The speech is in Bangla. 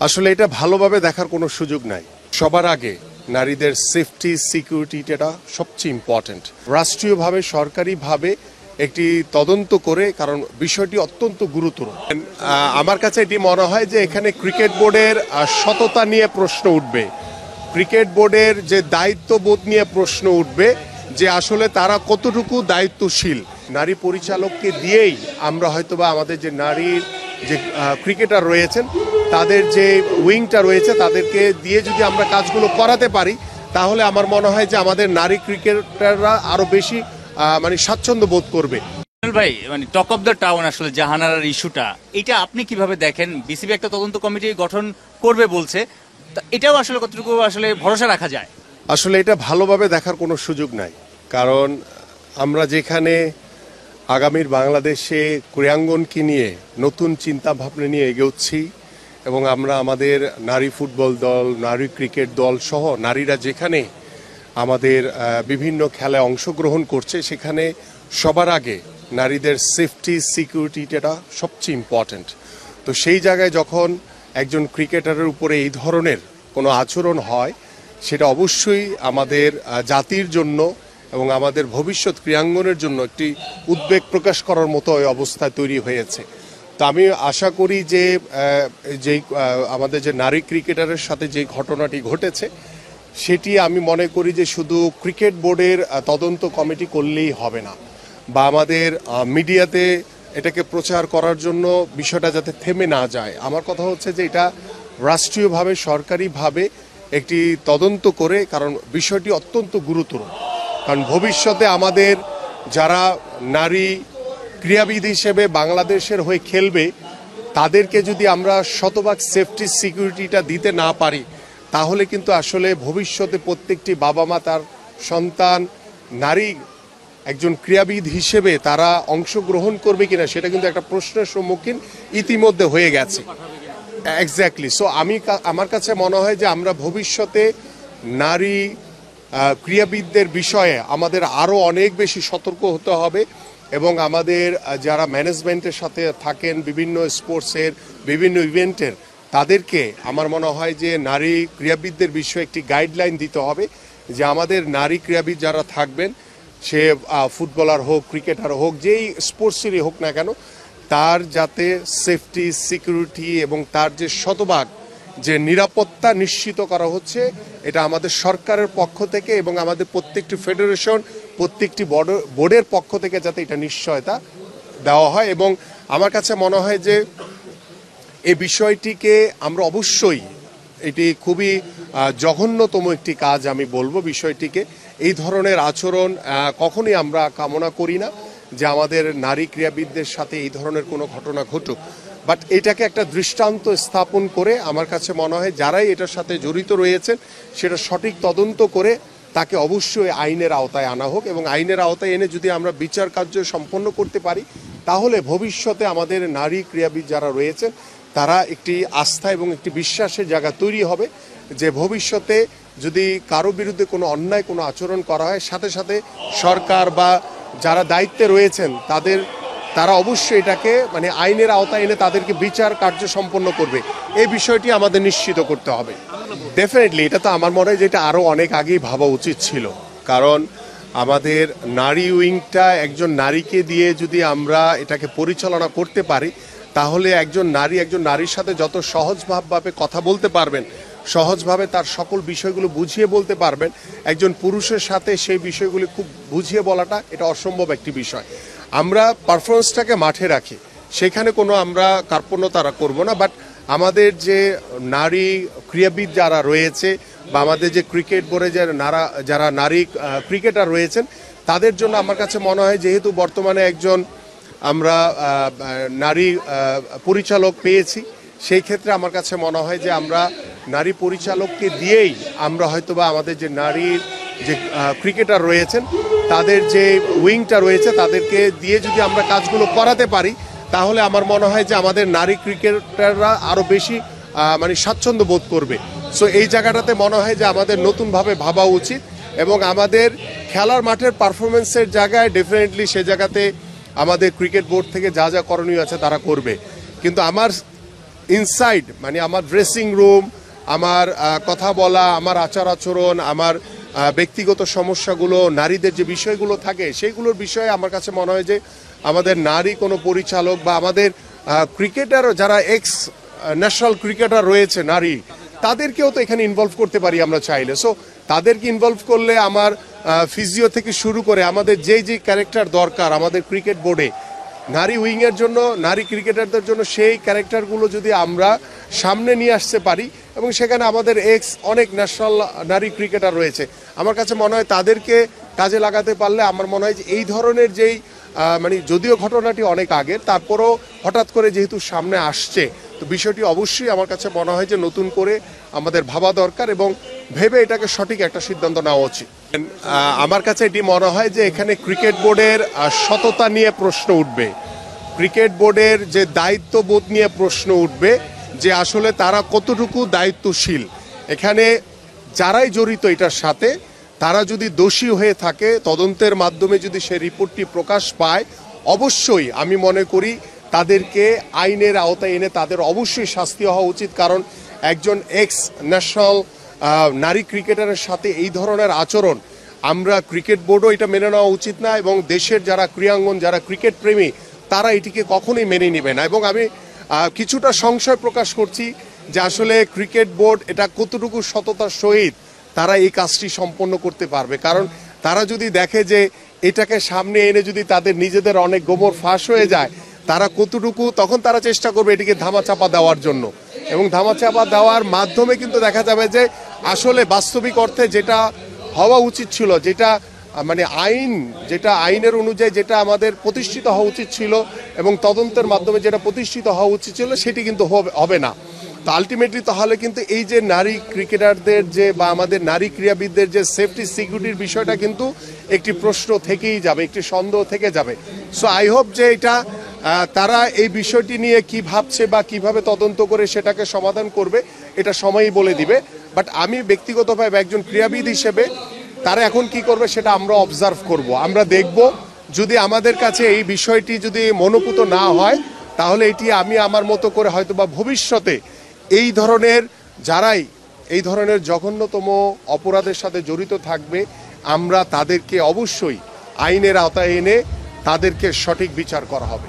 আসলে এটা ভালোভাবে দেখার কোনো সুযোগ নাই। সবার আগে নারীদের সেফটি সিকিউরিটিটা সবচেয়ে ইম্পর্টেন্ট। রাষ্ট্রীয়ভাবে সরকারিভাবে একটি তদন্ত করে, কারণ বিষয়টি অত্যন্ত গুরুতর। আমার কাছে এটি মনে হয় যে এখানে ক্রিকেট বোর্ডের সততা নিয়ে প্রশ্ন উঠবে, ক্রিকেট বোর্ডের যে দায়িত্ববোধ নিয়ে প্রশ্ন উঠবে, যে আসলে তারা কতটুকু দায়িত্বশীল। নারী পরিচালককে দিয়েই আমরা হয়তোবা আমাদের যে নারীর যে ক্রিকেটার রয়েছেন তাদের যে উইংটা রয়েছে তাদেরকে দিয়ে যদি আমরা কাজগুলো করাতে পারি, তাহলে আমার মনে হয় যে আমাদের নারী ক্রিকেটাররা আরো বেশি স্বাচ্ছন্দ্য বোধ করবে। ভাই, টক অফ দ্য টাউন আসলে জাহানারার ইস্যুটা, এটা আপনি কিভাবে দেখেন? বিসিবি একটা তদন্ত কমিটি গঠন করবে বলছে, এটাও আসলে কতটুকু আসলে ভরসা রাখা যায়? আসলে এটা ভালোভাবে দেখার কোনো সুযোগ নাই, কারণ আমরা যেখানে আগামীর বাংলাদেশে ক্রীড়াঙ্গনকে নিয়ে নতুন চিন্তা ভাবনা নিয়ে এগোচ্ছি, এবং আমরা আমাদের নারী ফুটবল দল, নারী ক্রিকেট দল সহ নারীরা যেখানে আমাদের বিভিন্ন খেলায় অংশগ্রহণ করছে, সেখানে সবার আগে নারীদের সেফটি সিকিউরিটিটা সবচেয়ে ইম্পর্টেন্ট। তো সেই জায়গায় যখন একজন ক্রিকেটারের উপরে এই ধরনের কোনো আচরণ হয়, সেটা অবশ্যই আমাদের জাতির জন্য এবং আমাদের ভবিষ্যৎ ক্রীড়াঙ্গনের জন্য একটি উদ্বেগ প্রকাশ করার মতো অবস্থা তৈরি হয়েছে। তো আমি আশা করি যে আমাদের যে নারী ক্রিকেটারের সাথে যে ঘটনাটি ঘটেছে, সেটি আমি মনে করি যে শুধু ক্রিকেট বোর্ডের তদন্ত কমিটি করলেই হবে না, বা আমাদের মিডিয়াতে এটাকে প্রচার করার জন্য বিষয়টা যাতে থেমে না যায়। আমার কথা হচ্ছে যে এটা রাষ্ট্রীয়ভাবে সরকারিভাবে একটি তদন্ত করে, কারণ বিষয়টি অত্যন্ত গুরুতর। কারণ ভবিষ্যতে আমাদের যারা নারী ক্রীড়াবিদ হিসেবে বাংলাদেশের হয়ে খেলবে, তাদেরকে যদি আমরা শতভাগ সেফটি সিকিউরিটিটা দিতে না পারি, তাহলে কিন্তু আসলে ভবিষ্যতে প্রত্যেকটি বাবা মা তার সন্তান নারী একজন ক্রীড়াবিদ হিসেবে তারা অংশগ্রহণ করবে কিনা, সেটা কিন্তু একটা প্রশ্নের সম্মুখীন ইতিমধ্যে হয়ে গেছে। এক্স্যাক্টলি। সো আমার কাছে মনে হয় যে আমরা ভবিষ্যতে নারী ক্রীড়াবিদদের বিষয়ে আমাদের আরও অনেক বেশি সতর্ক হতে হবে, এবং আমাদের যারা ম্যানেজমেন্টের সাথে থাকেন বিভিন্ন স্পোর্টসের বিভিন্ন ইভেন্টের, তাদেরকে আমার মনে হয় যে নারী ক্রীড়াবিদদের বিষয়ে একটি গাইডলাইন দিতে হবে, যে আমাদের নারী ক্রীড়াবিদ যারা থাকবেন, সে ফুটবলার হোক, ক্রিকেটার হোক, যেই স্পোর্টসেরই হোক না কেন, তার যাতে সেফটি সিকিউরিটি এবং তার যে শতভাগ যে নিরাপত্তা নিশ্চিত করা হচ্ছে, এটা আমাদের সরকারের পক্ষ থেকে এবং আমাদের প্রত্যেকটি ফেডারেশন, প্রত্যেকটি বোর্ডের পক্ষ থেকে যাতে এটা নিশ্চয়তা দেওয়া হয়। এবং আমার কাছে মনে হয় যে এই বিষয়টিকে আমরা অবশ্যই, এটি খুবই জঘন্যতম একটি কাজ আমি বলবো বিষয়টিকে। এই ধরনের আচরণ কখনোই আমরা কামনা করি না যে আমাদের নারী ক্রীড়াবিদদের সাথে এই ধরনের কোনো ঘটনা ঘটুক, বাট এটাকে একটা দৃষ্টান্ত স্থাপন করে আমার কাছে মনে হয় যারাই এটার সাথে জড়িত রয়েছেন সেটা সঠিক তদন্ত করে তাকে অবশ্যই আইনের আওতায় আনা হোক, এবং আইনের আওতায় এনে যদি আমরা বিচার কার্য সম্পন্ন করতে পারি, তাহলে ভবিষ্যতে আমাদের নারী ক্রীড়াবিদ যারা রয়েছেন তারা একটি আস্থা এবং একটি বিশ্বাসের জায়গা তৈরি হবে, যে ভবিষ্যতে যদি কারো বিরুদ্ধে কোনো অন্যায় কোনো আচরণ করা হয়, সাথে সাথে সরকার বা যারা দায়িত্বে রয়েছেন তারা অবশ্যই এটাকে আইনের আওতায় এনে তাদেরকে বিচার কার্য সম্পন্ন করবে। এই বিষয়টি আমাদের নিশ্চিত করতে হবে। ডেফিনেটলি এটা তো আমার মনে হয় যে এটা আরও অনেক আগেই ভাবা উচিত ছিল, কারণ আমাদের নারী উইংটা একজন নারীকে দিয়ে যদি আমরা এটাকে পরিচালনা করতে পারি, তাহলে একজন নারীর সাথে যত সহজভাবে কথা বলতে পারবেন, সহজভাবে তার সকল বিষয়গুলো বুঝিয়ে বলতে পারবেন, একজন পুরুষের সাথে সেই বিষয়গুলি খুব বুঝিয়ে বলাটা এটা অসম্ভব একটি বিষয়। আমরা পারফরমেন্সটাকে মাঠে রাখি, সেখানে কোনো আমরা কার্পণ্যতা করব না, বাট আমাদের যে নারী ক্রীড়াবিদ যারা রয়েছে বা আমাদের যে ক্রিকেট বোর্ডে যারা নারী ক্রিকেটার রয়েছেন, তাদের জন্য আমার কাছে মনে হয় যেহেতু বর্তমানে একজন আমরা নারী পরিচালক পেয়েছি, সেই ক্ষেত্রে আমার কাছে মনে হয় যে আমরা নারী পরিচালককে দিয়েই আমরা হয়তোবা আমাদের যে নারীর যে ক্রিকেটার রয়েছেন তাদের যে উইংটা রয়েছে তাদেরকে দিয়ে যদি আমরা কাজগুলো করাতে পারি, তাহলে আমার মনে হয় যে আমাদের নারী ক্রিকেটাররা আরও বেশি স্বাচ্ছন্দ্য বোধ করবে। সো এই জায়গাটাতে মনে হয় যে আমাদের নতুনভাবে ভাবা উচিত, এবং আমাদের খেলার মাঠের পারফরমেন্সের জায়গায় ডেফিনেটলি সে জায়গাতে আমাদের ক্রিকেট বোর্ড থেকে যা যা করণীয় আছে তারা করবে। কিন্তু আমার ইনসাইড মানে আমার ড্রেসিং রুম, আমার কথা বলা, আমার আচার আচরণ, আমার ব্যক্তিগত সমস্যাগুলো, নারীদের যে বিষয়গুলো থাকে সেইগুলোর বিষয়ে আমার কাছে মনে হয় যে আমাদের নারী কোনো পরিচালক বা আমাদের ক্রিকেটার যারা এক্স ন্যাশনাল ক্রিকেটার রয়েছে নারী, তাদেরকেও তো এখানে ইনভলভ করতে পারি আমরা চাইলে। সো তাদেরকে ইনভলভ করলে আমার ফিজিও থেকে শুরু করে আমাদের যে যে ক্যারেক্টার দরকার আমাদের ক্রিকেট বোর্ডে নারী উইংয়ের জন্য, নারী ক্রিকেটারদের জন্য, সেই ক্যারেক্টারগুলো যদি আমরা সামনে নিয়ে আসতে পারি এবং সেখানে আমাদের এক্স অনেক ন্যাশনাল নারী ক্রিকেটার রয়েছে, আমার কাছে মনে হয় তাদেরকে কাজে লাগাতে পারলে আমার মনে হয় যে এই ধরনের যেই মানে যদিও ঘটনাটি অনেক আগের, তারপরও হঠাৎ করে যেহেতু সামনে আসছে, তো বিষয়টি অবশ্যই আমার কাছে মনে হয় যে নতুন করে আমাদের ভাবা দরকার এবং ভেবে এটাকে সঠিক একটা সিদ্ধান্ত নেওয়া উচিত। আমার কাছে এটি মনে হয় যে এখানে ক্রিকেট বোর্ডের সততা নিয়ে প্রশ্ন উঠবে, ক্রিকেট বোর্ডের যে দায়িত্ববোধ নিয়ে প্রশ্ন উঠবে, যে আসলে তারা কতটুকু দায়িত্বশীল। এখানে যারাই জড়িত এটার সাথে, তারা যদি দোষী হয়ে থাকে, তদন্তের মাধ্যমে যদি সে রিপোর্টটি প্রকাশ পায়, অবশ্যই আমি মনে করি তাদেরকে আইনের আওতায় এনে তাদের অবশ্যই শাস্তি হওয়া উচিত। কারণ একজন এক্স ন্যাশনাল নারী ক্রিকেটারের সাথে এই ধরনের আচরণ আমরা ক্রিকেট বোর্ডও এটা মেনে নেওয়া উচিত না এবং দেশের যারা ক্রীড়াঙ্গন, যারা ক্রিকেট প্রেমী, তারা এটিকে কখনোই মেনে নেবে না। এবং আমি কিছুটা সংশয় প্রকাশ করছি যে আসলে ক্রিকেট বোর্ড এটা কতটুকু সততার সহিত তারা এই কাজটি সম্পন্ন করতে পারবে। কারণ তারা যদি দেখে যে এটাকে সামনে এনে যদি তাদের নিজেদের অনেক গোবর ফাঁস হয়ে যায়, তারা কতটুকু তখন তারা চেষ্টা করবে এটিকে ধামাচাপা দেওয়ার জন্য, এবং ধামাচাপা দেওয়ার মাধ্যমে কিন্তু দেখা যাবে যে আসলে বাস্তবিক অর্থে যেটা হওয়া উচিত ছিল, যেটা মানে আইন, যেটা আইনের অনুযায়ী যেটা আমাদের প্রতিষ্ঠিত হওয়া উচিত ছিল এবং তদন্তের মাধ্যমে যেটা প্রতিষ্ঠিত হওয়া উচিত ছিল, সেটি কিন্তু হবে না। তো আলটিমেটলি তাহলে কিন্তু এই যে নারী ক্রিকেটারদের যে বা আমাদের নারী ক্রীড়াবিদদের যে সেফটি সিকিউরিটির বিষয়টা কিন্তু একটি প্রশ্ন থেকেই যাবে, একটি সন্দেহ থেকে যাবে। সো আই হোপ যে এটা তারা এই বিষয়টি নিয়ে কি ভাবছে বা কিভাবে তদন্ত করে সেটাকে সমাধান করবে, এটা সময়ই বলে দিবে। বাট আমি ব্যক্তিগতভাবে একজন ক্রীড়াবিদ হিসেবে তারা এখন কি করবে সেটা আমরা অবজার্ভ করব, আমরা দেখব। যদি আমাদের কাছে এই বিষয়টি যদি মনোপুত না হয়, তাহলে এটি আমি আমার মতো করে হয়তো বা ভবিষ্যতে এই ধরনের যারাই এই ধরনের জঘন্যতম অপরাধের সাথে জড়িত থাকবে, আমরা তাদেরকে অবশ্যই আইনের আওতায় এনে তাদেরকে সঠিক বিচার করা হবে।